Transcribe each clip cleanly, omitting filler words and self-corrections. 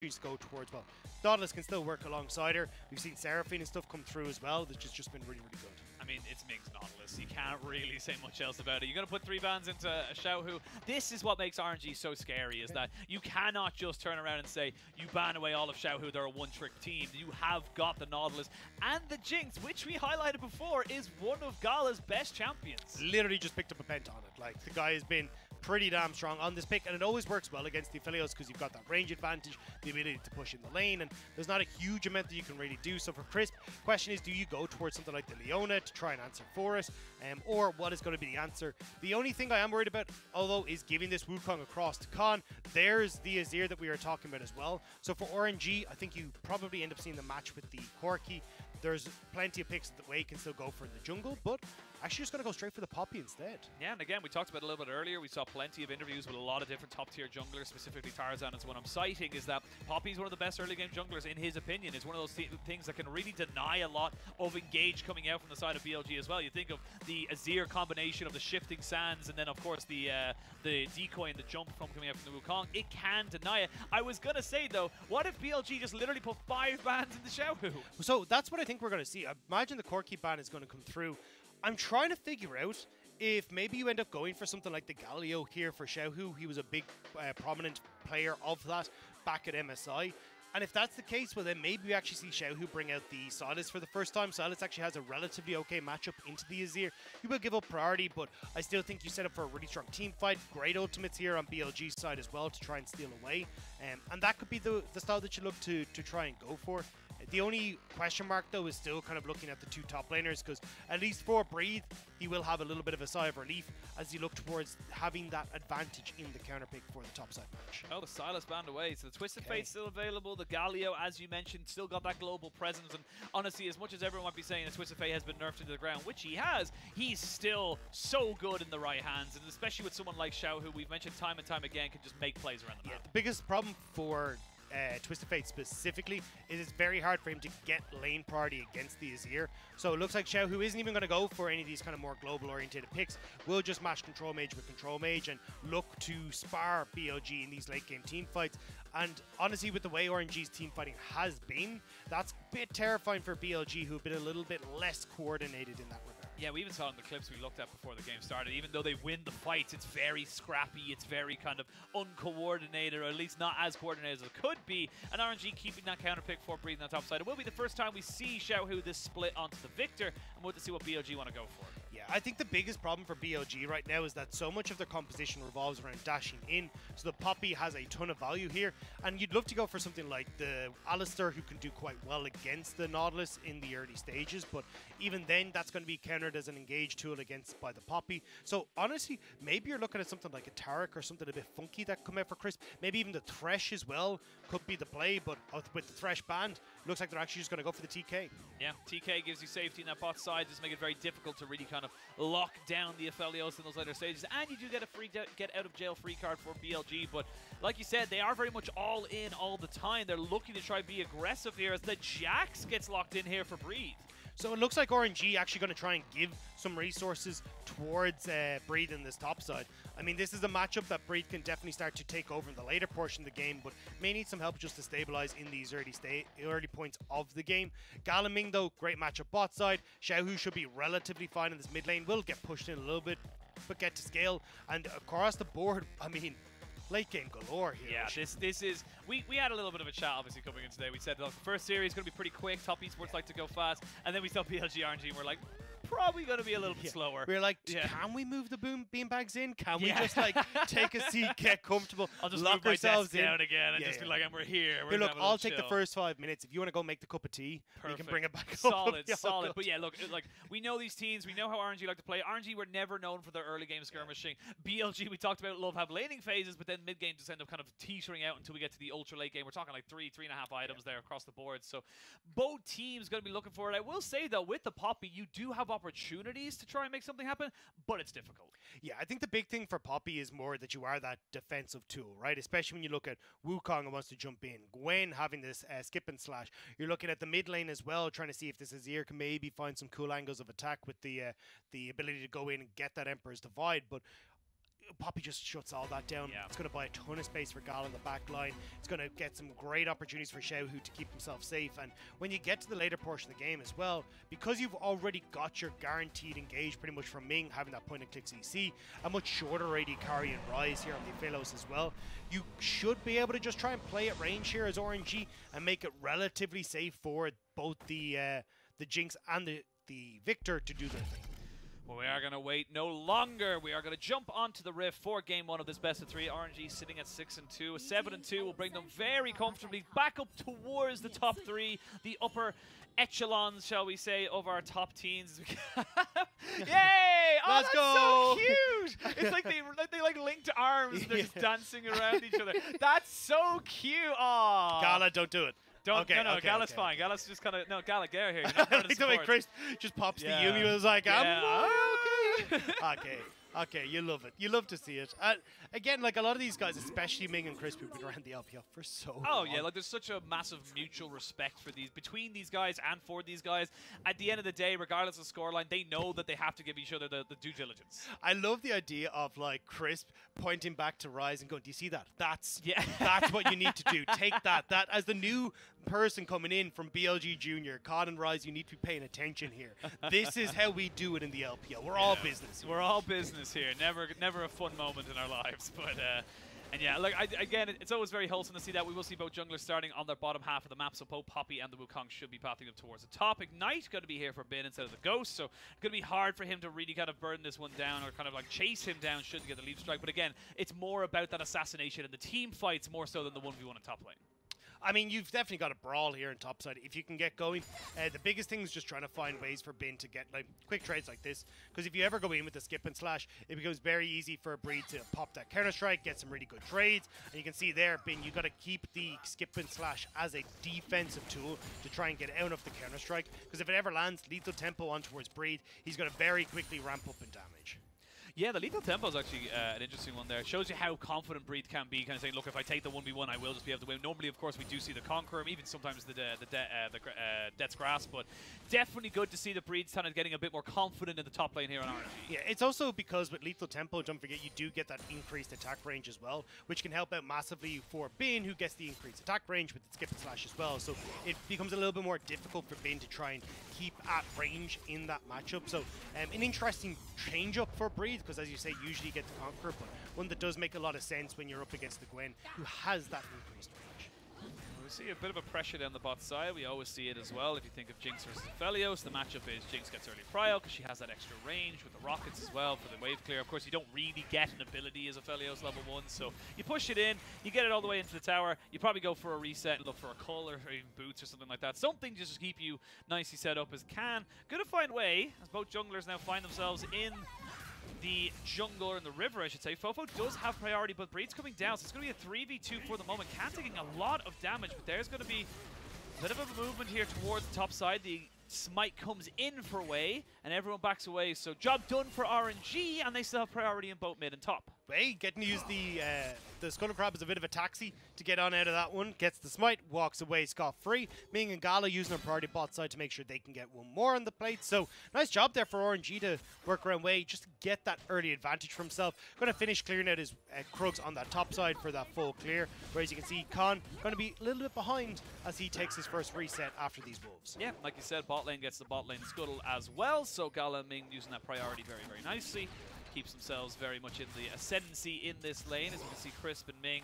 to go towards, well, Nautilus can still work alongside her. We've seen Seraphine and stuff come through as well. That's just been really, really good. I mean, it's Ming's Nautilus. You can't really say much else about it. You're going to put 3 bans into a Xiaohu. This is what makes RNG so scary, is that you cannot just turn around and say, you ban away all of Xiaohu, they're a one-trick team. You have got the Nautilus and the Jinx, which we highlighted before, is one of Gala's best champions. Literally just picked up a pent on it. Like, the guy has been pretty damn strong on this pick, and it always works well against the Aphelios because you've got that range advantage, the ability to push in the lane, and there's not a huge amount that you can really do. So for Crisp, question is, do you go towards something like the Leona to try and answer for it, or what is going to be the answer? The only thing I am worried about, although, is giving this Wukong across to Khan. There's the Azir that we were talking about as well. So for RNG, I think you probably end up seeing the match with the Corki. There's plenty of picks that Wei can still go for in the jungle, but actually just going to go straight for the Poppy instead. Yeah, and again, we talked about it a little bit earlier. We saw plenty of interviews with a lot of different top-tier junglers, specifically Tarzan is what I'm citing, is that Poppy's one of the best early-game junglers, in his opinion. It's one of those things that can really deny a lot of engage coming out from the side of BLG as well. You think of the Azir combination of the shifting sands and then, of course, the decoy and the jump from coming out from the Wukong. It can deny it. I was going to say, though, what if BLG just literally put 5 bans in the Xiaohu? So that's what I think we're going to see. I imagine the Corki ban is going to come through. I'm trying to figure out if maybe you end up going for something like the Galio here for Xiaohu. He was a big, prominent player of that back at MSI. And if that's the case, well, then maybe we actually see Xiaohu bring out the Silas for the first time. Silas actually has a relatively okay matchup into the Azir. You will give up priority, but I still think you set up for a really strong team fight. Great ultimates here on BLG's side as well to try and steal away. And that could be the style that you look to try and go for. The only question mark, though, is still kind of looking at the 2 top laners, because at least for Breathe, he will have a little bit of a sigh of relief as you look towards having that advantage in the counter pick for the top side match. Oh, the Silas banned away, so the Twisted Fate's still available. The Galio, as you mentioned, still got that global presence, and honestly, as much as everyone might be saying that Twisted Fate has been nerfed into the ground, which he has, he's still so good in the right hands, and especially with someone like Xiao, who we've mentioned time and time again, can just make plays around the map. The biggest problem for Twisted Fate specifically is it's very hard for him to get lane priority against the Azir. So it looks like Xiaohu isn't even going to go for any of these kind of more global oriented picks. We'll just match Control Mage with Control Mage and look to spar BLG in these late game team fights. And honestly, with the way RNG's team fighting has been, that's a bit terrifying for BLG, who've been a little bit less coordinated in that regard. Yeah, we even saw in the clips we looked at before the game started, even though they win the fights, it's very scrappy, it's very kind of uncoordinated, or at least not as coordinated as it could be. And RNG keeping that counter pick for Breathe on the top side. It will be the first time we see Xiaohu this split onto the Viktor, and we'll have to see what BLG want to go for. Yeah, I think the biggest problem for BLG right now is that so much of their composition revolves around dashing in, so the Poppy has a ton of value here, and you'd love to go for something like the Alistair, who can do quite well against the Nautilus in the early stages, but even then that's going to be countered as an engage tool against by the Poppy. So honestly, maybe you're looking at something like a Tarek or something a bit funky that come out for Crisp. Maybe even the Thresh as well could be the play, but with the Thresh banned, looks like they're actually just going to go for the TK. Yeah, TK gives you safety in that bot side, just make it very difficult to really kind of lock down the Aphelios in those later stages, and you do get a free get out of jail free card for BLG, but like you said, they are very much all in all the time. They're looking to try and be aggressive here as the Jax gets locked in here for Breathe. So it looks like RNG actually going to try and give some resources towards Breathe in this top side. I mean, this is a matchup that Breathe can definitely start to take over in the later portion of the game, but may need some help just to stabilize in these early points of the game. Gala Ming, though, great matchup bot side. Xiaohu should be relatively fine in this mid lane. Will get pushed in a little bit, but get to scale. And across the board, I mean, late game galore here. Yeah, this is... We had a little bit of a chat, obviously, coming in today. We said, look, the first series is going to be pretty quick. Top esports like to go fast. And then we saw BLG RNG, and we're like, probably going to be a little bit slower. We were like, can we move the beanbags in? Can we just, like, take a seat, get comfortable, I'll just lock move ourselves in down again and just be like, and we're here. We're look, I'll take the first 5 minutes. If you want to go make the cup of tea, you can bring it back up. Solid. But yeah, look, like, we know these teams. We know how RNG like to play. RNG were never known for their early game skirmishing. BLG, we talked about, love have laning phases, but then mid game just end up kind of teetering out until we get to the ultra late game. We're talking like 3.5 items there across the board. So both teams going to be looking for it. I will say, though, with the Poppy, you do have opportunities to try and make something happen, but it's difficult. Yeah, I think the big thing for Poppy is more that you are that defensive tool, right? Especially when you look at Wukong who wants to jump in, Gwen having this skip and slash. You're looking at the mid lane as well, trying to see if this Azir can maybe find some cool angles of attack with the ability to go in and get that Emperor's Divide. But Poppy just shuts all that down. Yeah. It's going to buy a ton of space for Gala in the back line. It's going to get some great opportunities for Xiaohu to keep himself safe. And when you get to the later portion of the game as well, because you've already got your guaranteed engage pretty much from Ming, having that point and click CC, a much shorter AD carry and rise here on the Aphelios as well, you should be able to just try and play at range here as RNG and make it relatively safe for both the Jinx and the Viktor to do their thing. Well, we are going to wait no longer. We are going to jump onto the Rift for game 1 of this best of 3. RNG sitting at 6-2. A 7-2 will bring them very comfortably back up towards the top 3, the upper echelons, shall we say, of our top teens. Yay! Oh, Let's that's go! so cute! It's like they like linked arms. They're just dancing around each other. That's so cute. Aww. Gala, don't do it. Don't, okay, no, okay, Gala's okay. fine. Gala's just kind of, no, Gala, get out here. You're not part of the The way support. Chris just pops Yeah. the Yumi was like, Yeah. okay. Okay, you love it. You love to see it. Again, like a lot of these guys, especially Ming and Chris, who've been around the LPL for so long. Oh yeah, like there's such a massive mutual respect for between these guys and for these guys. At the end of the day, regardless of scoreline, they know that they have to give each other the due diligence. I love the idea of like Chris pointing back to Rise and going, "Do you see that? That's what you need to do. Take that. That as the new person coming in from BLG Junior, Con and Rise, you need to be paying attention here. This is how we do it in the LPL. We're all business. We're all business here. Never a fun moment in our lives, but. And yeah, like again, it's always very wholesome to see that. We will see both junglers starting on their bottom half of the map, so both Poppy and the Wukong should be pathing up towards the top. Ignite going to be here for Bin instead of the Ghost, so going to be hard for him to really kind of burn this one down or kind of like chase him down should he get the leap strike. But again, it's more about that assassination and the team fights more so than the 1v1 in top lane. I mean, you've definitely got a brawl here in topside if you can get going. The biggest thing is just trying to find ways for Bin to get like quick trades like this, because if you ever go in with the skip and slash, it becomes very easy for Breed to pop that counter strike, get some really good trades, and you can see there, Bin, you got to keep the skip and slash as a defensive tool to try and get out of the counter strike, because if it ever lands lethal tempo on towards Breed, he's going to very quickly ramp up in damage. Yeah, the lethal tempo is actually an interesting one there. It shows you how confident Breed can be, kind of saying, look, if I take the 1v1, I will just be able to win. Normally, of course, we do see the Conqueror, even sometimes the Death's Grasp, but definitely good to see the Breed's kind of getting a bit more confident in the top lane here on RNG. Yeah, it's also because with lethal tempo, don't forget, you do get that increased attack range as well, which can help out massively for Bin, who gets the increased attack range with the skip and slash as well. So it becomes a little bit more difficult for Bin to try and keep at range in that matchup. So an interesting change up for Breed, because as you say, usually you get the Conqueror, but one that does make a lot of sense when you're up against the Gwen, who has that increased range. We see a bit of a pressure down the bot side. We always see it as well. If you think of Jinx versus Aphelios, the matchup is Jinx gets early prio because she has that extra range with the rockets as well for the wave clear. Of course, you don't really get an ability as Aphelios level 1, so you push it in, you get it all the way into the tower, you probably go for a reset, look for a cull or even boots or something like that. Something just to keep you nicely set up as can. Gonna find way, as both junglers now find themselves in the jungle, or in the river, I should say. Fofo does have priority, but Breed's coming down, so it's going to be a 3v2 for the moment. Can taking a lot of damage, but there's going to be a bit of a movement here towards the top side. The smite comes in for Wei, and everyone backs away. So job done for RNG, and they still have priority in both mid and top. Wei getting to use the Skull Crab as a bit of a taxi to get on out of that one. Gets the smite, walks away scot-free. Ming and Gala using their priority bot side to make sure they can get one more on the plate. So nice job there for RNG to work around Wei, just to get that early advantage for himself. Going to finish clearing out his Krugs on that top side for that full clear. Whereas you can see Con going to be a little bit behind as he takes his first reset after these wolves. Yeah, like you said, bot lane gets the bot lane scuttle as well. So Gala and Ming using that priority very, very nicely. Keeps themselves very much in the ascendancy in this lane, as we can see Crisp and Ming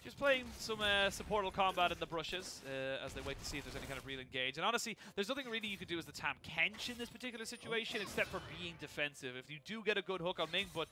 just playing some supportal combat in the brushes as they wait to see if there's any kind of real engage. And honestly, there's nothing really you could do as the Tahm Kench in this particular situation except for being defensive. If you do get a good hook on Ming, but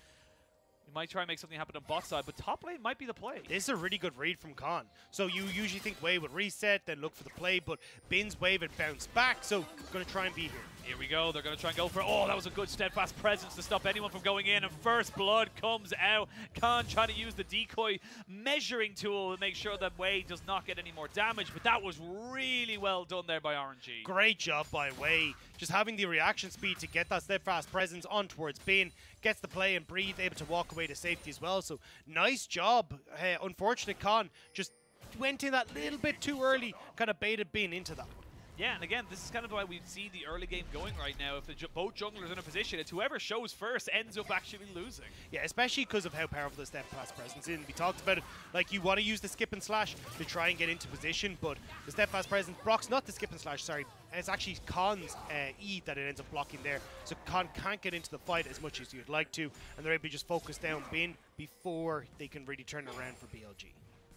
you might try and make something happen on bot side, but top lane might be the play. This is a really good read from Con. So you usually think Wave would reset, then look for the play, but Bin's Wave had bounced back, so going to try and be here. Here we go. They're going to try and go for it. Oh, that was a good steadfast presence to stop anyone from going in, and first blood comes out. Con trying to use the decoy measuring tool to make sure that Wei does not get any more damage, but that was really well done there by RNG. Great job by Wei. Just having the reaction speed to get that steadfast presence on towards Bin. Gets the play and Breathe, able to walk away to safety as well. So nice job. Unfortunate Con just went in that little bit too early, kind of baited Bin into that one. Yeah, and again, this is kind of why we see the early game going right now. If both junglers are in a position, it's whoever shows first ends up actually losing. Yeah, especially because of how powerful the steadfast presence is. We talked about it, like you want to use the skip and slash to try and get into position, but the steadfast presence blocks not the skip and slash, sorry, and it's actually Khan's E that it ends up blocking there. So Khan can't get into the fight as much as you'd like to, and they're able to just focus down Bin before they can really turn it around for BLG.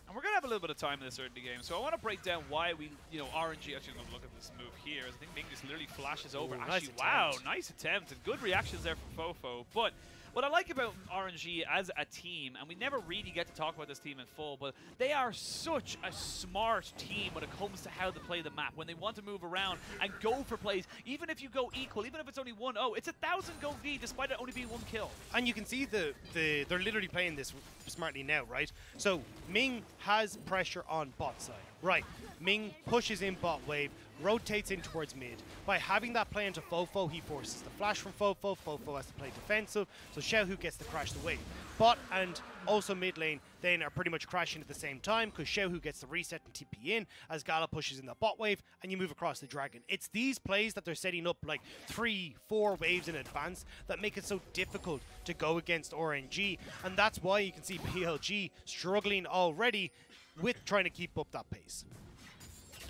And we're going to have a little bit of time in this early game, so I want to break down why we, RNG, actually going to look at this move here. I think Ming just literally flashes over. Ooh, actually, nice wow, attempt. nice attempt. And good reactions there from Fofo. But what I like about RNG as a team, and we never really get to talk about this team in full, but they are such a smart team when it comes to how they play the map. When they want to move around and go for plays, even if you go equal, even if it's only 1-0, it's 1,000 go V despite it only being 1 kill. And you can see they're literally playing this smartly now, right? So Ming has pressure on bot side, right? Ming pushes in bot wave, rotates in towards mid. By having that play into Fofo, he forces the flash from Fofo. Fofo has to play defensive, so Xiaohu gets to crash the wave. Bot and also mid lane then are pretty much crashing at the same time because Xiaohu gets the reset and TP in as Gala pushes in the bot wave and you move across the dragon. It's these plays that they're setting up like 3-4 waves in advance that make it so difficult to go against RNG, and that's why you can see BLG struggling already with trying to keep up that pace.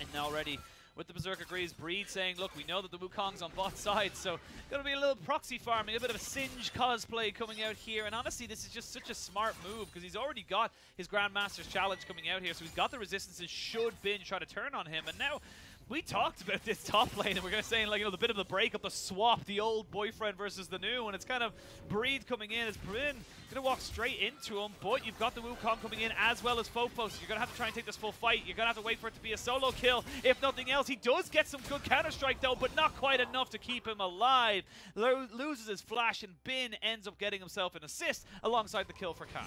And already with the Berserker Greaves, Breed saying, look, we know that the Wukong's on bot side, so going to be a little proxy farming, a bit of a Singe cosplay coming out here. And honestly, this is just such a smart move because he's already got his Grandmaster's Challenge coming out here, so he's got the resistances should Bin try to turn on him. And now, we talked about this top lane, and we're going to say, like, the bit of the breakup, the swap, the old boyfriend versus the new, and it's kind of Breed coming in. It's Breed going to walk straight into him, but you've got the Wukong coming in as well as Fofo, so you're going to have to try and take this full fight. You're going to have to wait for it to be a solo kill, if nothing else. He does get some good counter-strike, though, but not quite enough to keep him alive. Loses his flash, and Bin ends up getting himself an assist alongside the kill for Khan.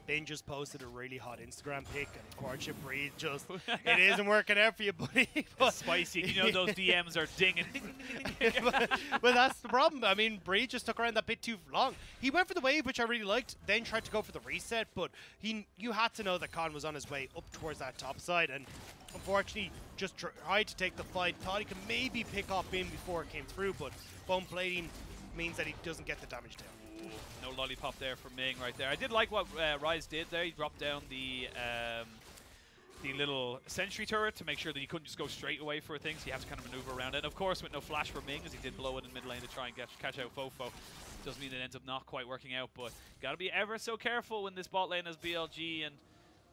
Bin just posted a really hot Instagram pic, and courtship Breed just, it isn't working out for you, buddy. But spicy, those DMs are dinging. but that's the problem. I mean, Breed just took around that bit too long. He went for the wave, which I really liked, then tried to go for the reset, but you had to know that Khan was on his way up towards that top side, and unfortunately just tried to take the fight. Thought he could maybe pick off Bin before it came through, but bone plating means that he doesn't get the damage down. No lollipop there for Ming right there. I did like what Rise did there. He dropped down the little sentry turret to make sure that he couldn't just go straight away for things. He has to kind of maneuver around it. And of course, with no flash for Ming, as he did blow it in mid lane to try and catch out Fofo. Doesn't mean it ends up not quite working out, but gotta be ever so careful when this bot lane has BLG. And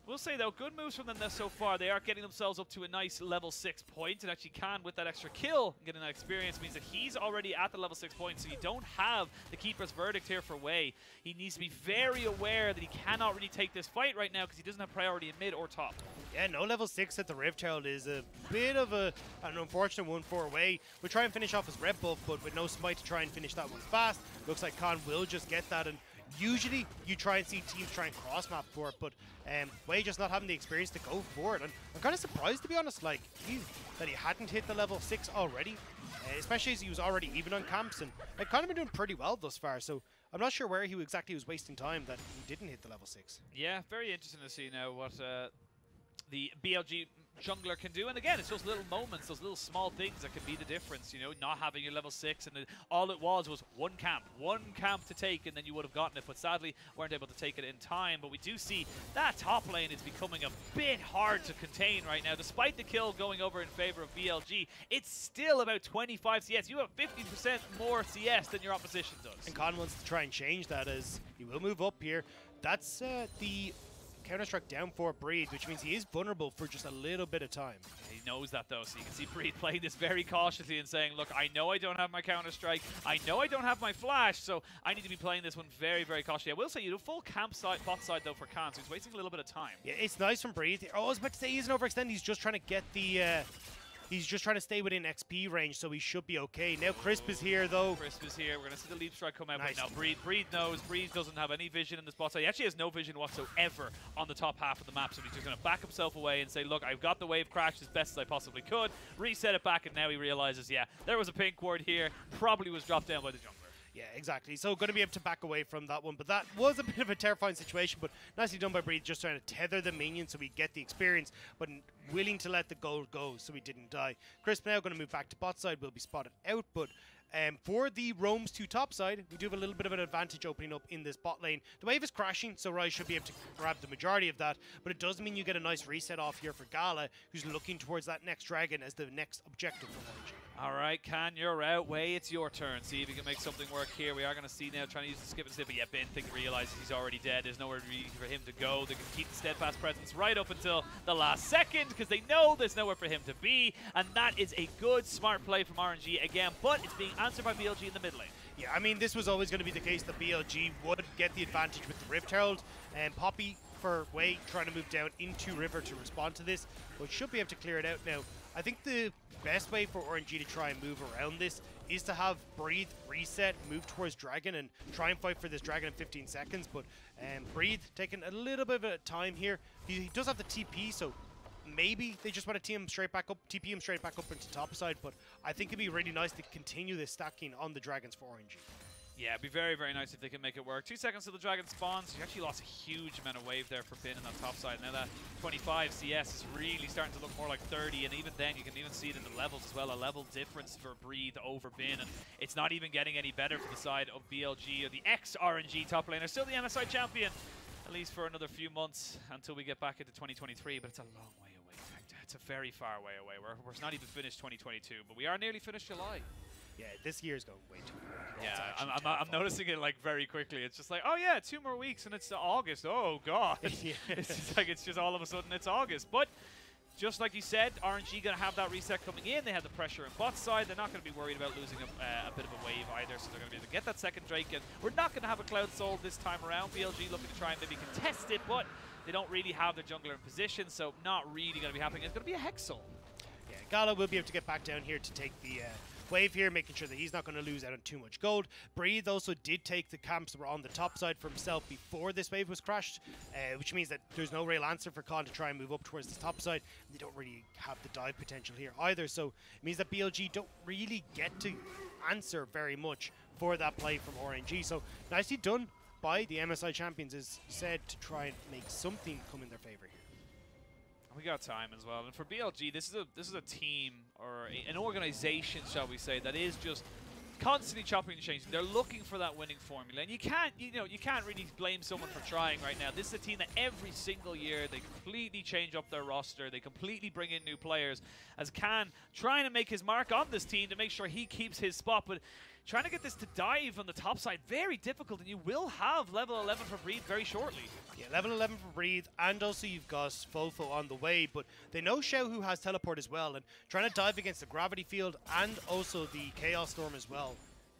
we'll say, though, good moves from them so far. They are getting themselves up to a nice level 6 point, and actually Khan, with that extra kill, getting that experience, means that he's already at the level 6 point, so you don't have the Keeper's Verdict here for Wei. He needs to be very aware that he cannot really take this fight right now because he doesn't have priority in mid or top. Yeah, no level 6 at the Rift Child is a bit of an unfortunate one for Wei. We'll try and finish off his red buff, but with no smite to try and finish that one fast. Looks like Khan will just get that, and usually you try and see teams try and cross map for it, but Wei just not having the experience to go for it. And I'm kind of surprised, to be honest, like that he hadn't hit the level 6 already, especially as he was already even on camps, and like kind of been doing pretty well thus far. So I'm not sure where he exactly was wasting time that he didn't hit the level 6. Yeah, very interesting to see now what the BLG jungler can do. And again, it's those little moments, those little small things that can be the difference, not having your level 6, and all it was one camp to take, and then you would have gotten it, but sadly weren't able to take it in time. But we do see that top lane is becoming a bit hard to contain right now. Despite the kill going over in favor of BLG, it's still about 25 CS. You have 50% more CS than your opposition does. And Khan wants to try and change that as he will move up here. That's the Counter-Strike down for Breed, which means he is vulnerable for just a little bit of time. He knows that, though, so you can see Breed playing this very cautiously and saying, look, I know I don't have my Counter-Strike, I know I don't have my Flash, so I need to be playing this one very, very cautiously. I will say, you do full camp side, bot side, though, for Khan, so he's wasting a little bit of time. Yeah, it's nice from Breed. Oh, I was about to say he isn't overextending, he's just trying to get the... He's just trying to stay within XP range, so he should be okay. Now Crisp is here, though. Crisp is here. We're going to see the Leap Strike come out Nice. right now. Breed knows. Breed doesn't have any vision in this bot side. He actually has no vision whatsoever on the top half of the map, so he's just going to back himself away and say, look, I've got the wave crashed as best as I possibly could. Reset it back, and now he realizes, yeah, there was a pink ward here. Probably was dropped down by the jungler. Yeah, exactly. So going to be able to back away from that one. But that was a bit of a terrifying situation. But nicely done by Breathe, just trying to tether the minion so we get the experience, but willing to let the gold go so we didn't die. Crisp now going to move back to bot side. Will be spotted out, but for the roams to top side, we do have a little bit of an advantage opening up in this bot lane. The wave is crashing, so Rise should be able to grab the majority of that, but it does mean you get a nice reset off here for Gala, who's looking towards that next dragon as the next objective for RNG. All right, Can, you're out. Way, it's your turn. See if you can make something work here. We are going to see now trying to use the skip and snip, but yeah, Ben realizes he's already dead. There's nowhere really for him to go. They can keep the steadfast presence right up until the last second because they know there's nowhere for him to be, and that is a good, smart play from RNG again, but it's being answered by BLG in the mid lane. Yeah, I mean, this was always going to be the case that BLG would get the advantage with the Rift Herald, and Poppy for Wei trying to move down into River to respond to this, but should be able to clear it out now. I think the best way for RNG to try and move around this is to have Breathe reset, move towards Dragon, and try and fight for this Dragon in 15 seconds, but Breathe taking a little bit of a time here. He does have the TP, so maybe they just want to TP him straight back up into top side, but I think it'd be really nice to continue this stacking on the Dragons for RNG. Yeah, it'd be very, very nice if they can make it work. 2 seconds till the Dragon spawns. You actually lost a huge amount of wave there for Bin in that top side. Now that 25 CS is really starting to look more like 30, and even then you can even see it in the levels as well. A level difference for Breathe over Bin, and it's not even getting any better for the side of BLG, or the ex-RNG top laner. Still the MSI champion, at least for another few months until we get back into 2023, but it's a long way away. It's a very far way away. We're not even finished 2022, but we are nearly finished July. Yeah, this year's going way too quick. Yeah, I'm noticing it like very quickly. It's just like, oh yeah, 2 more weeks and it's August. Oh god. Yeah. It's just all of a sudden it's August. But just like you said, RNG going to have that reset coming in. They have the pressure on bot side. They're not going to be worried about losing a bit of a wave either, so they're going to be able to get that second Drake. And we're not going to have a Cloud Soul this time around. BLG looking to try and maybe contest it, but they don't really have their jungler in position, so not really going to be happening. It's going to be a Hex Soul. Yeah, Gala will be able to get back down here to take the wave here, making sure that he's not going to lose out on too much gold. Breathe also did take the camps that were on the top side for himself before this wave was crashed, which means that there's no real answer for Khan to try and move up towards the top side. They don't really have the dive potential here either, so it means that BLG don't really get to answer very much for that play from RNG. So nicely done by the MSI champions, as said, to try and make something come in their favor here. We got time as well, and for BLG, this is a team, or an organization, shall we say, that is just constantly chopping and changing. They're looking for that winning formula, and you can't really blame someone for trying right now. This is a team that every single year they completely change up their roster, they completely bring in new players. As Khan trying to make his mark on this team to make sure he keeps his spot, but trying to get this to dive on the top side, very difficult, and you will have level 11 for Breathe very shortly. Yeah, level 11 for Breathe, and also you've got Fofo on the way, but they know Xiaohu has teleport as well, and trying to dive against the gravity field and also the Chaos Storm as well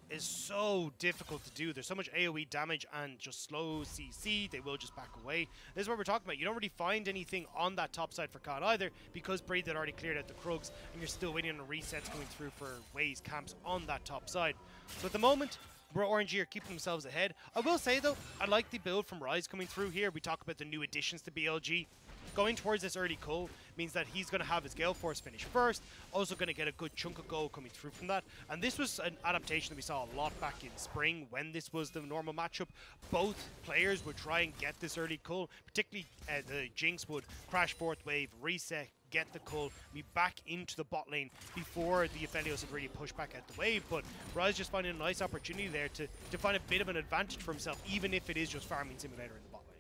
is so difficult to do. There's so much AoE damage and just slow CC, they will just back away. This is what we're talking about. You don't really find anything on that top side for Khan either, because Breathe had already cleared out the Krugs, and you're still waiting on the resets coming through for Wei's camps on that top side. So at the moment, RNG are keeping themselves ahead. I will say though, I like the build from Rise coming through here. We talk about the new additions to BLG. Going towards this early coal means that he's going to have his Gale Force finish first, also going to get a good chunk of gold coming through from that. And this was an adaptation that we saw a lot back in spring when this was the normal matchup. Both players would try and get this early coal, particularly the Jinx would crash 4th wave, reset, get the cull, be back into the bot lane before the Aphelios had really pushed back at the wave. But Rise just finding a nice opportunity there to find a bit of an advantage for himself, even if it is just farming simulator in the bot lane.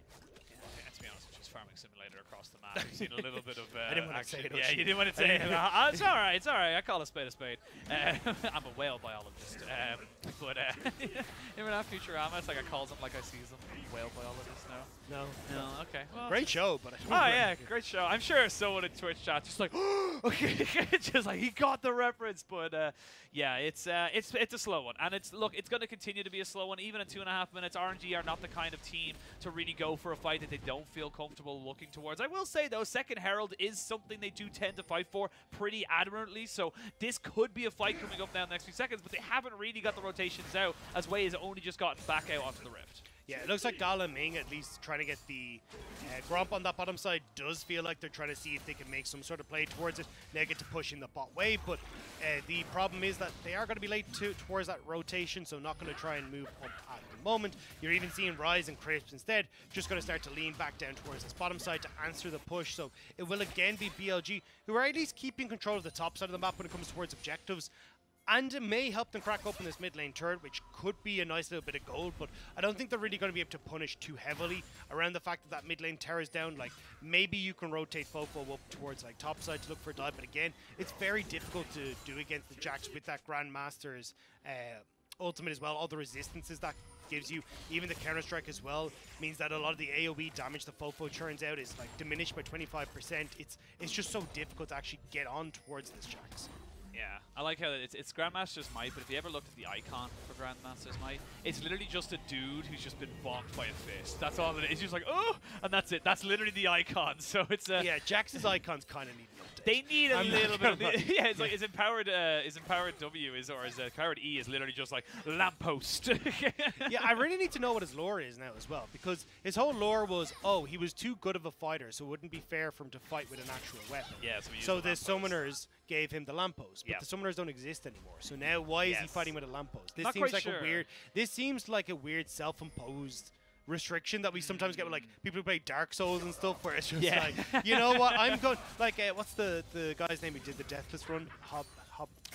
Yeah, to be honest, it's just farming simulator across the map. We've seen a little bit of I didn't want action. to say it. Yeah, you didn't want to say it. It's all right. It's all right. I call a spade a spade. I'm a whale biologist. But even after Futurama, it's like I calls them like I sees them. Whale biologist now. No. Okay. Well, great show, but I don't oh yeah, great show. I'm sure someone in Twitch chat just like, okay, just like he got the reference. But yeah, it's a slow one, and it's going to continue to be a slow one. Even at 2.5 minutes, RNG are not the kind of team to really go for a fight that they don't feel comfortable looking towards. I will say though, second Herald is something they do tend to fight for pretty adamantly. So this could be a fight coming up now in the next few seconds, but they haven't really got the rotations out, as Wei has only just gotten back out onto the Rift. Yeah, it looks like Gala and Ming at least trying to get the Gromp on that bottom side does feel like they're trying to see if they can make some sort of play towards it. They get to push in the bot wave, but the problem is that they are going to be late towards that rotation, so not going to try and move up at the moment. You're even seeing Rise and Crisp instead just going to start to lean back down towards this bottom side to answer the push. So it will again be BLG, who are at least keeping control of the top side of the map when it comes towards objectives. And it may help them crack open this mid lane turret, which could be a nice little bit of gold, but I don't think they're really going to be able to punish too heavily around the fact that that mid lane tower is down. Like, maybe you can rotate Fofo up towards like top side to look for a dive, but again, it's very difficult to do against the Jax with that Grandmaster's ultimate as well. All the resistances that gives you, even the counter strike as well, means that a lot of the AoE damage the Fofo churns out is like diminished by 25%. It's just so difficult to actually get on towards this Jax. Yeah, I like how it's Grandmaster's Might, but if you ever looked at the icon for Grandmaster's Might, it's literally just a dude who's just been bonked by a fist. That's all it is. He's just like, oh, and that's it. That's literally the icon. So it's yeah, Jax's icons kind of need an update. They need a little bit of yeah, it's like his empowered W is, or his empowered E is literally just like lamppost. Yeah, I really need to know what his lore is now as well, because his whole lore was, oh, he was too good of a fighter, so it wouldn't be fair for him to fight with an actual weapon. Yeah, so the summoners gave him the lamppost, but the summoners don't exist anymore. So now why is he fighting with a lamppost? This seems like a weird. This seems like a weird self-imposed restriction that we sometimes get with like people who play Dark Souls and stuff, where it's just like, you know what, I'm going like what's the guy's name who did the Deathless run?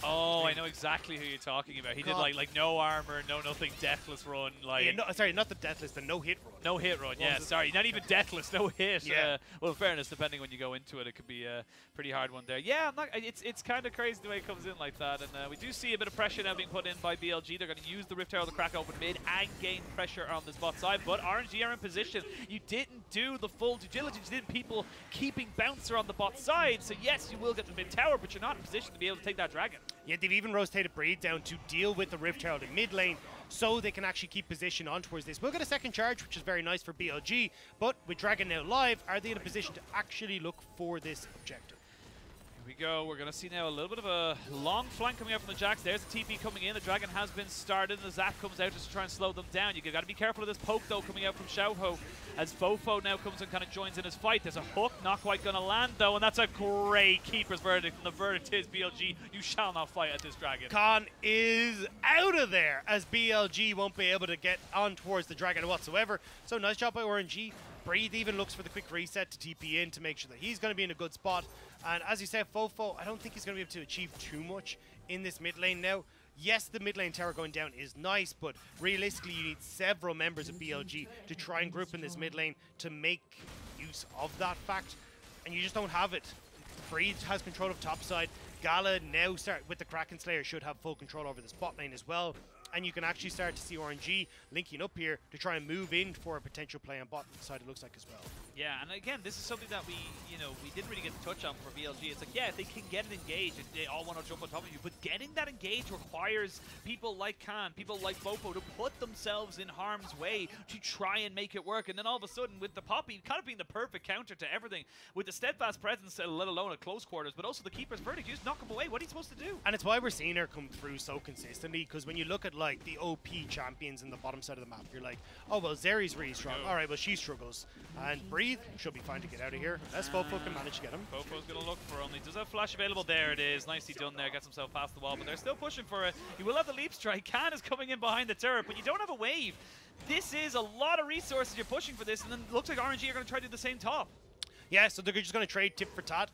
Oh, I know exactly who you're talking about. He did like no armor, no nothing, Deathless run. Like yeah, no, sorry, not the Deathless, the no hit run. No hit run, yeah. Sorry, not even Deathless, no hit. Yeah. Well, in fairness, depending when you go into it, it could be a pretty hard one there. Yeah, it's kind of crazy the way it comes in like that, and we do see a bit of pressure now being put in by BLG. They're going to use the Rift Tower to crack open mid and gain pressure on this bot side, but RNG are in position. You didn't do the full due diligence. You didn't people keeping Bouncer on the bot side, so yes, you will get the mid tower, but you're not in position to be able to take that dragon. Yeah, they've even rotated Breed down to deal with the Rift Herald in mid lane, so they can actually keep position on towards this. We'll get a second charge, which is very nice for BLG, but with Dragon now live, are they in a position to actually look for this objective? Here we go. We're going to see now a little bit of a long flank coming out from the Jax. There's the TP coming in. The Dragon has been started, and the Zap comes out just to try and slow them down. You've got to be careful of this poke, though, coming out from Xiaohu, as Fofo now comes and kind of joins in his fight. There's a hook, not quite going to land, though, and that's a great keeper's verdict. And the verdict is, BLG, you shall not fight at this Dragon. Khan is out of there, as BLG won't be able to get on towards the Dragon whatsoever. So nice job by RNG. Breathe even looks for the quick reset to TP in to make sure that he's going to be in a good spot. And as you said, Fofo, I don't think he's going to be able to achieve too much in this mid lane now. Yes, the mid lane tower going down is nice, but realistically you need several members of BLG to try and group in this mid lane to make use of that fact, and you just don't have it. Breathe has control of top side. Gala now with the Kraken Slayer should have full control over the spot lane as well. And you can actually start to see RNG linking up here to try and move in for a potential play on bot side, it looks like, as well. Yeah, and again, this is something that we didn't really get to touch on for BLG. It's like, yeah, if they can get it engaged, they all want to jump on top of you, but getting that engaged requires people like Khan, people like Fofo to put themselves in harm's way to try and make it work. And then all of a sudden, with the Poppy kind of being the perfect counter to everything, with the steadfast presence, let alone at close quarters, but also the keeper's verdict, you just knock him away. What are you supposed to do? And it's why we're seeing her come through so consistently, because when you look at like the OP champions in the bottom side of the map, you're like, oh well, Zeri's really strong. All right, well she struggles, and Breathe should be fine to get out of here. As Fofo can manage to get him. Fofo's gonna look for only. Does have flash available? There it is. Nicely done there. Gets himself past the wall, but they're still pushing for it. You will have the leap strike. Khan is coming in behind the turret, but you don't have a wave. This is a lot of resources you're pushing for this, and then it looks like RNG are gonna try to do the same top. Yeah, so they're just going to trade tit for tat.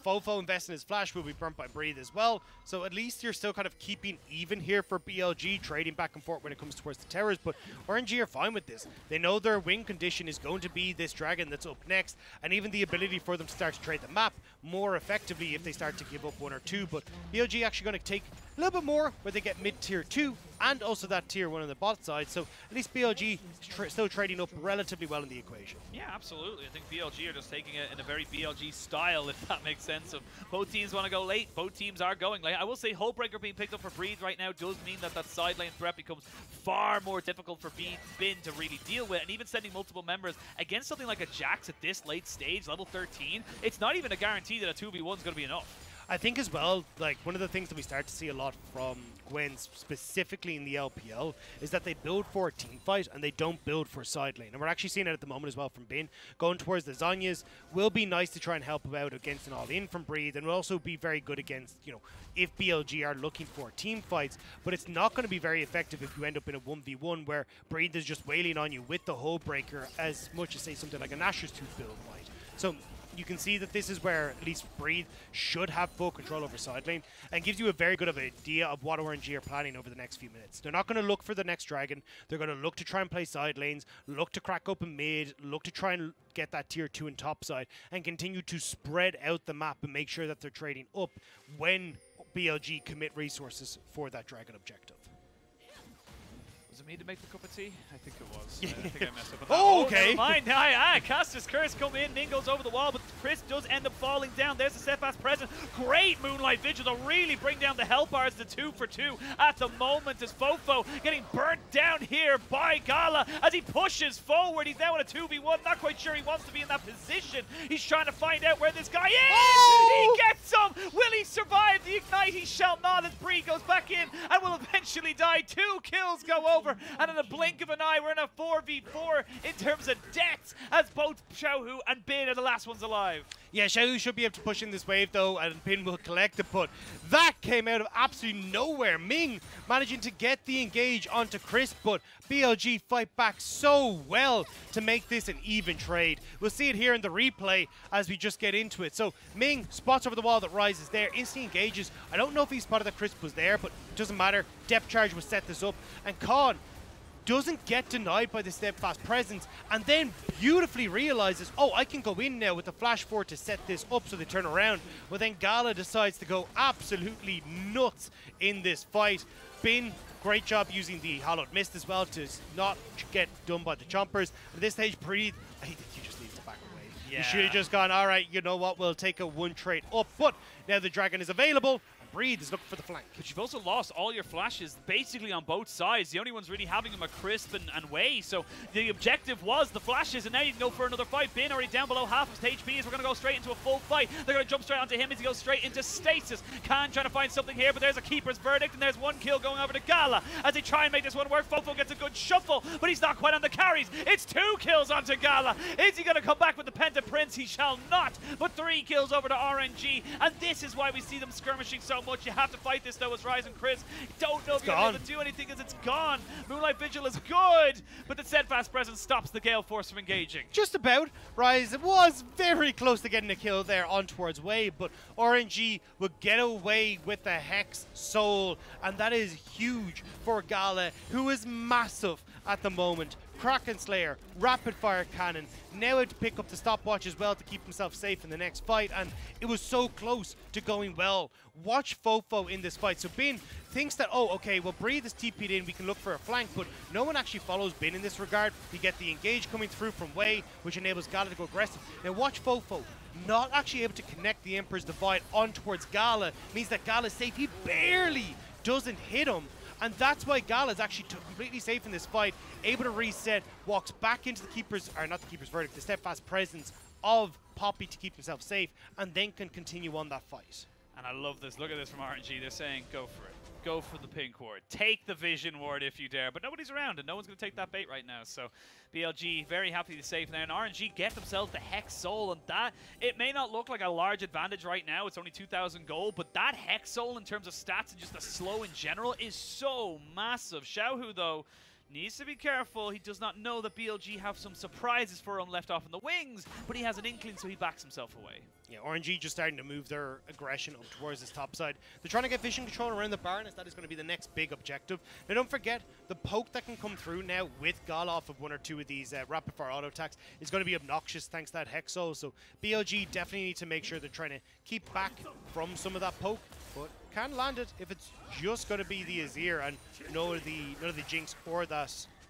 Fofo invests in his flash, will be burnt by Breathe as well. So at least you're still kind of keeping even here for BLG, trading back and forth when it comes towards the towers. But RNG are fine with this. They know their win condition is going to be this Dragon that's up next, and even the ability for them to start to trade the map more effectively if they start to give up one or two. But BLG actually going to take a little bit more where they get mid-tier 2 and also that tier 1 on the bot side. So at least BLG still trading up relatively well in the equation. Yeah, absolutely. I think BLG are just taking it in a very BLG style, if that makes sense. Of both teams want to go late, both teams are going late. I will say Hullbreaker being picked up for Breathe right now does mean that that side lane threat becomes far more difficult for Bin to really deal with, and even sending multiple members against something like a Jax at this late stage, level 13, it's not even a guarantee that a 2v1 is going to be enough. I think as well, like, one of the things that we start to see a lot from Gwen, specifically in the LPL, is that they build for a team fight and they don't build for side lane. And we're actually seeing it at the moment as well from Bin. Going towards the Zhonya's will be nice to try and help out against an all-in from Breathe, and will also be very good against, you know, if BLG are looking for team fights. But it's not going to be very effective if you end up in a 1v1 where Breathe is just wailing on you with the Hull Breaker as much as, say, something like a Nashor's Tooth build might. So you can see that this is where at least Breathe should have full control over side lane, and gives you a very good of an idea of what RNG are planning over the next few minutes. They're not going to look for the next dragon. They're going to look to try and play side lanes, look to crack open mid, look to try and get that tier 2 and top side, and continue to spread out the map and make sure that they're trading up when BLG commit resources for that dragon objective. Was it me to make the cup of tea? I think it was. I think I messed up. Oh, okay. Never mind. Caster's Curse come in. Ming goes over the wall, but Chris does end up falling down. There's the steadfast presence. Great Moonlight Vigil to really bring down the health bars. The 2 for 2 at the moment as Fofo getting burnt down here by Gala as he pushes forward. He's now in a 2v1. Not quite sure he wants to be in that position. He's trying to find out where this guy is. Oh! He gets some. Will he survive the ignite? He shall not as Bree goes back in and will eventually die. 2 kills go over. And in a blink of an eye, we're in a 4v4 in terms of deaths, as both Xiaohu and Bin are the last ones alive. Yeah, Xiaohu should be able to push in this wave, though, and Bin will collect the put. That came out of absolutely nowhere. Ming managing to get the engage onto Chris, but BLG fight back so well to make this an even trade. We'll see it here in the replay as we just get into it. So Ming spots over the wall that rises there, instantly engages. I don't know if he spotted that Chris was there, but it doesn't matter. Depth charge will set this up, and Khan doesn't get denied by the steadfast presence, and then beautifully realizes, oh, I can go in now with the flash forward to set this up, so they turn around. But then Gala decides to go absolutely nuts in this fight. Bin, great job using the Hallowed Mist as well to not get done by the chompers. At this stage, Breathe, I think he just needs to back away. Yeah. He should have just gone, all right, you know what, we'll take a 1 trade up. But now the dragon is available. Breathe is looking for the flank. But you've also lost all your flashes basically on both sides. The only ones really having them are Crisp and Wei. So the objective was the flashes, and now you can go for another fight. Bin already down below half his HP as we're going to go straight into a full fight. They're going to jump straight onto him as he goes straight into stasis. Khan trying to find something here, but there's a keeper's verdict, and there's 1 kill going over to Gala. As they try and make this one work, Fofo gets a good shuffle, but he's not quite on the carries. It's 2 kills onto Gala. Is he going to come back with the Penta Prince? He shall not. But 3 kills over to RNG, and this is why we see them skirmishing so much. You have to fight this though as Rise and Chris. Don't know if you're able to do anything as it's gone. Moonlight Vigil is good, but the steadfast presence stops the Gale Force from engaging. Just about. Rise was very close to getting a kill there on towards Wave, but RNG will get away with the Hex Soul, and that is huge for Gala, who is massive at the moment. Kraken Slayer, Rapid Fire Cannon, now had to pick up the stopwatch as well to keep himself safe in the next fight, and it was so close to going well. Watch Fofo in this fight. So Bin thinks that, oh, okay, well, Breathe is TP'd in, we can look for a flank, but no one actually follows Bin in this regard. You get the engage coming through from Wei, which enables Gala to go aggressive. Now watch Fofo. Not actually able to connect the Emperor's Divide on towards Gala means that Gala's safe. He barely doesn't hit him. And that's why Gala is actually completely safe in this fight, able to reset, walks back into the Keeper's, or not the Keeper's Verdict, the steadfast presence of Poppy to keep himself safe, and then can continue on that fight. And I love this. Look at this from RNG. They're saying, go for it. Go for the pink ward. Take the vision ward if you dare. But nobody's around, and no one's going to take that bait right now. So BLG very happy to save there. And RNG get themselves the Hex Soul. And that, it may not look like a large advantage right now. It's only 2,000 gold. But that Hex Soul in terms of stats and just the slow in general is so massive. Xiaohu, though, needs to be careful. He does not know that BLG have some surprises for him left off in the wings, but he has an inkling, so he backs himself away. Yeah, RNG just starting to move their aggression up towards this top side. They're trying to get vision control around the Baron, as that is going to be the next big objective. Now, don't forget, the poke that can come through now with Gala off of 1 or 2 of these rapid fire auto attacks is going to be obnoxious thanks to that Hexo. So BLG definitely need to make sure they're trying to keep back from some of that poke, but can land it if it's just going to be the Azir and none of the Jinx or that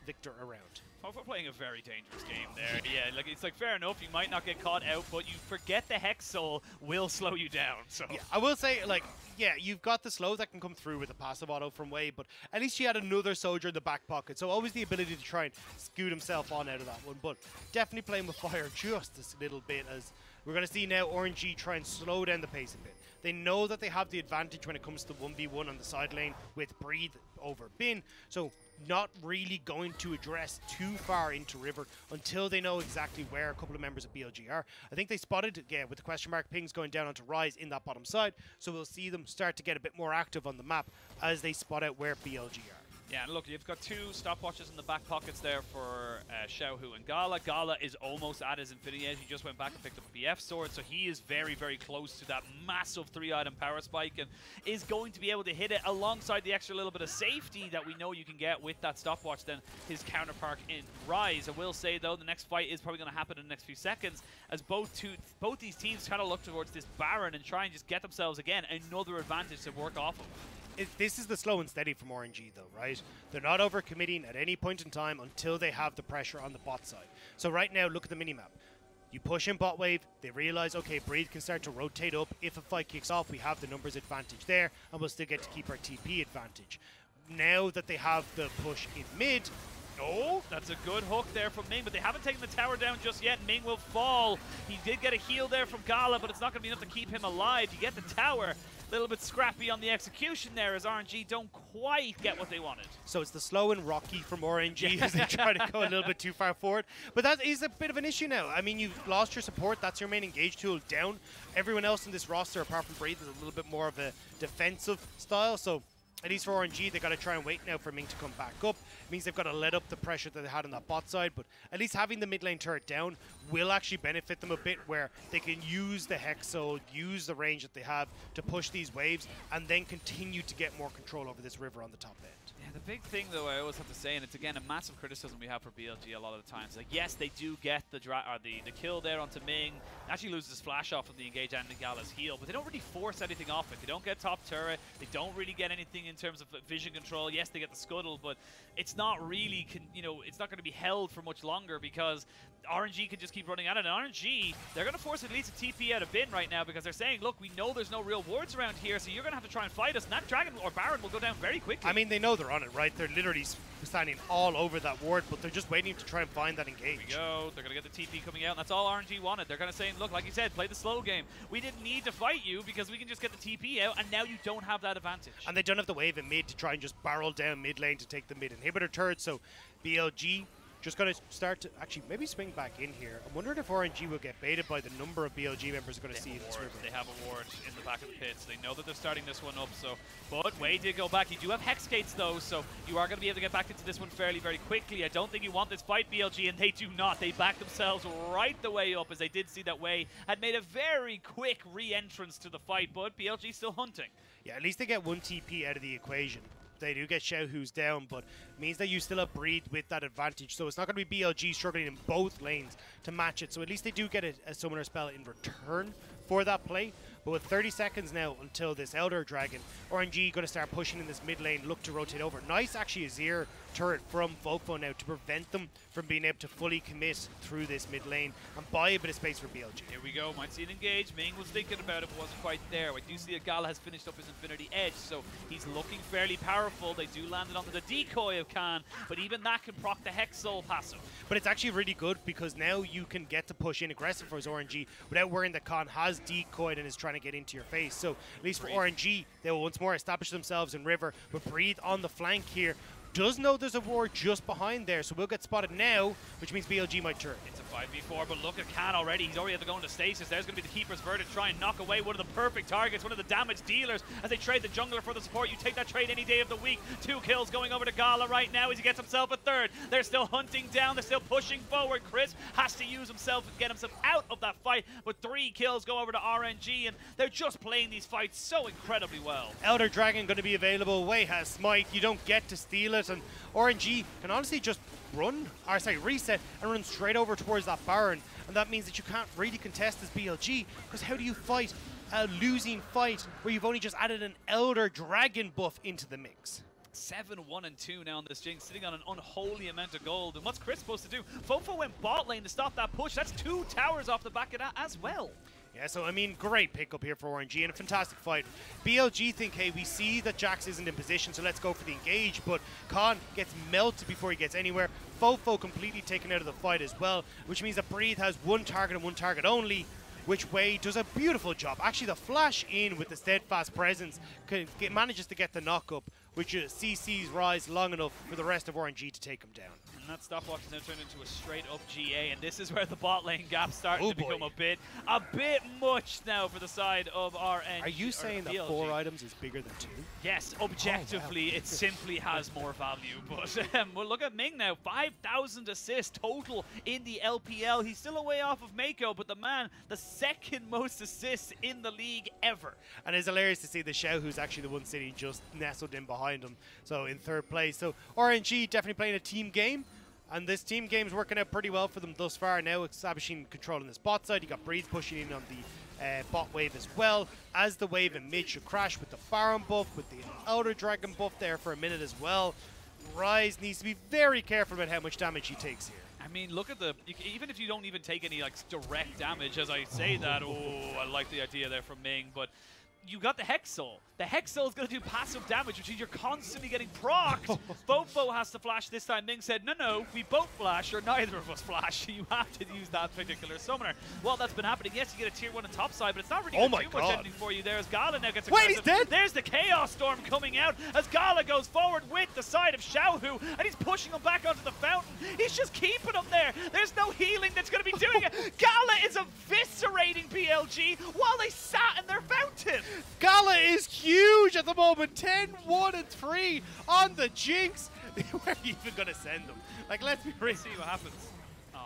Viktor around. Fofo playing a very dangerous game there. Yeah, like it's like fair enough, you might not get caught out, but you forget the Hex Soul will slow you down. So yeah, I will say, like, yeah, you've got the slow that can come through with a passive auto from Wei, but at least he had another soldier in the back pocket, so always the ability to try and scoot himself on out of that one. But definitely playing with fire just a little bit as We're going to see now RNG try and slow down the pace a bit. They know that they have the advantage when it comes to 1v1 on the side lane with Breathe over Bin, so not really going to address too far into River until they know exactly where a couple of members of BLG are. I think they spotted, yeah, with the question mark pings going down onto Rise in that bottom side, so we'll see them start to get a bit more active on the map as they spot out where BLG are. Yeah, and look, you've got 2 stopwatches in the back pockets there for Xiaohu and Gala. Gala is almost at his infinity edge. He just went back and picked up a BF sword, so he is very, very close to that massive 3-item power spike and is going to be able to hit it alongside the extra little bit of safety that we know you can get with that stopwatch than his counterpart in Rise. I will say, though, the next fight is probably going to happen in the next few seconds as both these teams kind of look towards this Baron and try and just get themselves, again, another advantage to work off of. This is the slow and steady from RNG though, right? They're not overcommitting at any point in time until they have the pressure on the bot side. So right now, look at the minimap. You push in bot wave, they realize, okay, Breathe can start to rotate up. If a fight kicks off, we have the numbers advantage there, and we'll still get to keep our TP advantage. Now that they have the push in mid, oh, that's a good hook there from Ming, but they haven't taken the tower down just yet. Ming will fall. He did get a heal there from Gala, but it's not going to be enough to keep him alive. You get the tower. A little bit scrappy on the execution there as RNG don't quite get what they wanted. So it's the slow and rocky from RNG as they try to go a little bit too far forward. But that is a bit of an issue now. I mean, you've lost your support. That's your main engage tool down. Everyone else in this roster, apart from Breathe, is a little bit more of a defensive style. So at least for RNG, they got to try and wait now for Ming to come back up. It means they've got to let up the pressure that they had on that bot side, but at least having the mid lane turret down will actually benefit them a bit, where they can use the Hexo, use the range that they have to push these waves, and then continue to get more control over this river on the top end. Yeah, the big thing, though, I always have to say, and it's again a massive criticism we have for BLG a lot of the times. Like, yes, they do get the kill there onto Ming. Actually loses flash off of the engage and the Gala's heal, but they don't really force anything off it. They don't get top turret. They don't really get anything in terms of vision control. Yes, they get the scuttle, but it's not really, it's not going to be held for much longer because RNG can just keep running at it. And RNG, they're going to force at least a TP out of Bin right now because they're saying, look, we know there's no real wards around here, so you're going to have to try and fight us. And that Dragon or Baron will go down very quickly. I mean, they know they're on it, right? They're literally standing all over that ward, but they're just waiting to try and find that engage. Here we go. They're going to get the TP coming out, and that's all RNG wanted. They're going to say, look, like you said, play the slow game. We didn't need to fight you because we can just get the TP out, and now you don't have that advantage. And they don't have the wave in mid to try and just barrel down mid lane to take the mid inhibitor turret, so BLG just going to start to actually maybe swing back in here. I'm wondering if RNG will get baited by the number of BLG members are going to see in this river. They have a ward in the back of the pits. They know that they're starting this one up, so. But Wei did go back. You do have Hex Gates, though, so you are going to be able to get back into this one fairly, very quickly. I don't think you want this fight, BLG, and they do not. They back themselves right the way up as they did see that Wei had made a very quick re-entrance to the fight, but BLG still hunting. Yeah, at least they get one TP out of the equation. They do get Xiaohu's down, but it means that you still have Breathe with that advantage. So it's not going to be BLG struggling in both lanes to match it. So at least they do get a summoner spell in return for that play. But with 30 seconds now until this Elder Dragon, RNG going to start pushing in this mid lane, look to rotate over. Nice, actually, Azir turret from Fofo now to prevent them from being able to fully commit through this mid lane and buy a bit of space for BLG. Here we go, might see an engage. Ming was thinking about it, but wasn't quite there. We do see that Gala has finished up his Infinity Edge, so he's looking fairly powerful. They do land it onto the decoy of Khan, but even that can proc the Hex Soul passive. But it's actually really good because now you can get to push in aggressive for his RNG without worrying that Khan has decoyed and is trying to get into your face. So at least for RNG, they will once more establish themselves in River, but Breathe on the flank here. Does know there's a ward just behind there, so we'll get spotted now, which means BLG might turn. It's a 5v4, but look at Khan already. He's already had to go into stasis. There's going to be the Keeper's Verdict, try and knock away one of the perfect targets, one of the damage dealers, as they trade the jungler for the support. You take that trade any day of the week. 2 kills going over to Gala right now as he gets himself a third. They're still hunting down. They're still pushing forward. Chris has to use himself and get himself out of that fight, but 3 kills go over to RNG, and they're just playing these fights so incredibly well. Elder Dragon going to be available. Wei has Smite. You don't get to steal it, and RNG can honestly just reset and run straight over towards that Baron, and that means that you can't really contest this BLG, because how do you fight a losing fight where you've only just added an Elder Dragon buff into the mix? 7-1-2 now on this Jinx, sitting on an unholy amount of gold. And what's Chris supposed to do? Fofo went bot lane to stop that push. That's 2 towers off the back of that as well. Yeah, so I mean, great pickup here for RNG and a fantastic fight. BLG think, hey, we see that Jax isn't in position, so let's go for the engage, but Khan gets melted before he gets anywhere. Fofo completely taken out of the fight as well, which means that Breathe has 1 target and 1 target only. which Wei does a beautiful job. Actually, the flash in with the steadfast presence manages to get the knock up, which CC's rise long enough for the rest of RNG to take him down. And that stopwatch is now turned into a straight-up GA, and this is where the bot lane gap's starting to become a bit much now for the side of RNG. Are you saying that 4 items is bigger than 2? Yes, objectively, it simply has more value. But well, look at Ming now, 5,000 assists total in the LPL. He's still a way off of Mako, but the man, the second most assists in the league ever. And it's hilarious to see the Xiaohu, who's actually the one sitting just nestled in behind him, so in 3rd place. So RNG definitely playing a team game. And this team game's working out pretty well for them thus far. Now establishing control on the bot side. You got Breeze pushing in on the bot wave as well. As the wave in mid should crash with the Baron buff, with the Outer Dragon buff there for a minute as well. Rise needs to be very careful about how much damage he takes here. I mean, look at even if you don't even take any like direct damage, as I say that, I like the idea there from Ming, but you got the Hex Soul. The Hex Soul is going to do passive damage, which means you're constantly getting procced. Fofo has to flash this time. Ming said, no, we both flash, or neither of us flash. You have to use that particular summoner. Well, that's been happening. Yes, you get a tier 1 on top side, but it's not really too much ending for you there as Gala now gets aggressive. Wait, he's dead? There's the Chaos Storm coming out as Gala goes forward with the side of Xiaohu, and he's pushing him back onto the fountain. He's just keeping him there. There's no healing that's going to be doing it. Gala is eviscerating BLG while they sat in their fountain. Gala is huge at the moment. 10, 1, and 3 on the Jinx. Where are you even going to send them? Like, let's be real. See what happens.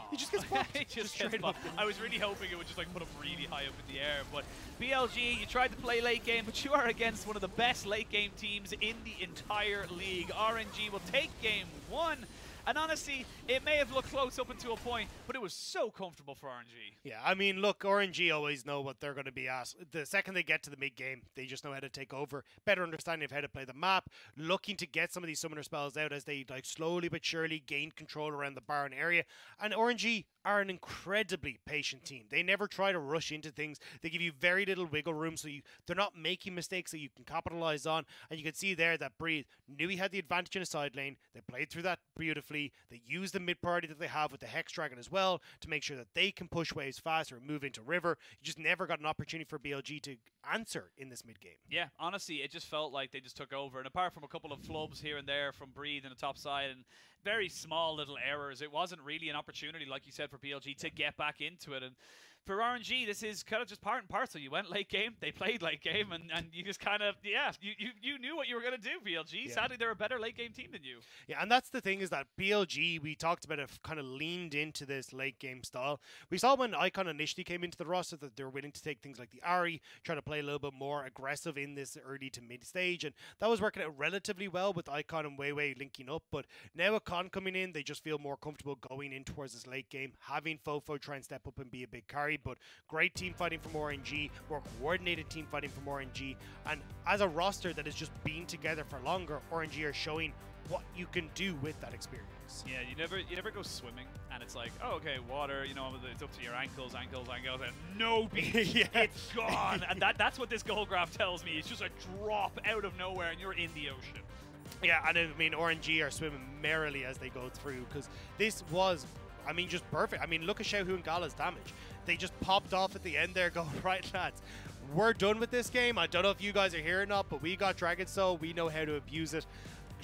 He just gets popped. He just gets popped. I was really hoping it would just like put him really high up in the air. But BLG, you tried to play late game, but you are against one of the best late game teams in the entire league. RNG will take game 1. And honestly, it may have looked close up until a point, but it was so comfortable for RNG. Yeah, I mean, look, RNG always know what they're going to be at. The second they get to the mid-game, they just know how to take over. Better understanding of how to play the map, looking to get some of these summoner spells out as they like slowly but surely gain control around the Baron area. And RNG are an incredibly patient team. They never try to rush into things. They give you very little wiggle room, so they're not making mistakes that you can capitalize on. And you can see there that Breeze knew he had the advantage in a side lane. They played through that beautifully. They use the mid priority that they have with the Hex Dragon as well to make sure that they can push waves faster and move into river. You just never got an opportunity for BLG to answer in this mid game. Yeah, honestly, it just felt like they just took over. And apart from a couple of flubs here and there from Breathe in the top side and very small little errors, it wasn't really an opportunity, like you said, for BLG to get back into it. And for RNG, this is kind of just part and parcel. You went late game, they played late game, and you just kind of, you knew what you were going to do, BLG. Yeah. Sadly, they're a better late game team than you. Yeah, and that's the thing is that BLG, we talked about it, kind of leaned into this late game style. We saw when Icon initially came into the roster that they were willing to take things like the Ari, try to play a little bit more aggressive in this early to mid stage, and that was working out relatively well with Icon and Weiwei linking up. But now with Con coming in, they just feel more comfortable going in towards this late game, having Fofo try and step up and be a big carry. But great team fighting from RNG, more coordinated team fighting from RNG, and as a roster that has just been together for longer, RNG are showing what you can do with that experience. Yeah, you never go swimming and it's like, oh, okay, water, you know, it's up to your ankles, and no beach, yeah. It's gone. And that's what this goal graph tells me. It's just a drop out of nowhere and you're in the ocean. Yeah, and I mean, RNG are swimming merrily as they go through, because this was, I mean, just perfect. I mean, look at Xiaohu and Gala's damage. They just popped off at the end there going, right, lads, we're done with this game. I don't know if you guys are here or not, but we got Dragon Soul. We know how to abuse it.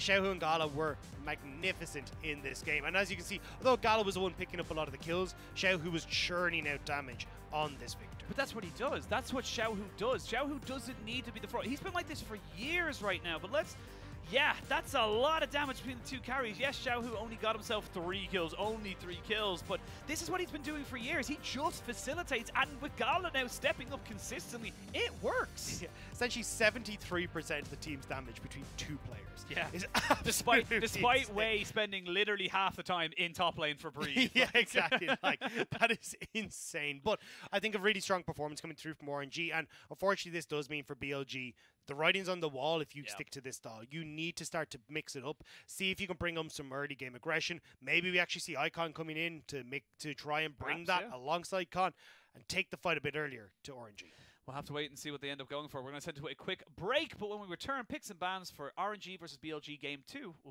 Xiaohu and Gala were magnificent in this game. And as you can see, although Gala was the one picking up a lot of the kills, Xiaohu was churning out damage on this Viktor. But that's what he does. That's what Xiaohu does. Xiaohu doesn't need to be the front. He's been like this for years right now, but let's... Yeah, that's a lot of damage between the two carries. Yes, Xiaohu only got himself 3 kills, only 3 kills, but this is what he's been doing for years. He just facilitates, and with Gala now stepping up consistently, it works. Yeah. Essentially 73% of the team's damage between 2 players. Yeah, despite Wei spending literally half the time in top lane for Breeze. Yeah, exactly. Like, that is insane. But I think a really strong performance coming through from RNG, and unfortunately this does mean for BLG, the writing's on the wall if you stick to this style. You need to start to mix it up. See if you can bring some early game aggression. Maybe we actually see Icon coming in to try and bring that alongside Con and take the fight a bit earlier to RNG. We'll have to wait and see what they end up going for. We're going to send to a quick break, but when we return, picks and bans for RNG versus BLG Game 2 will be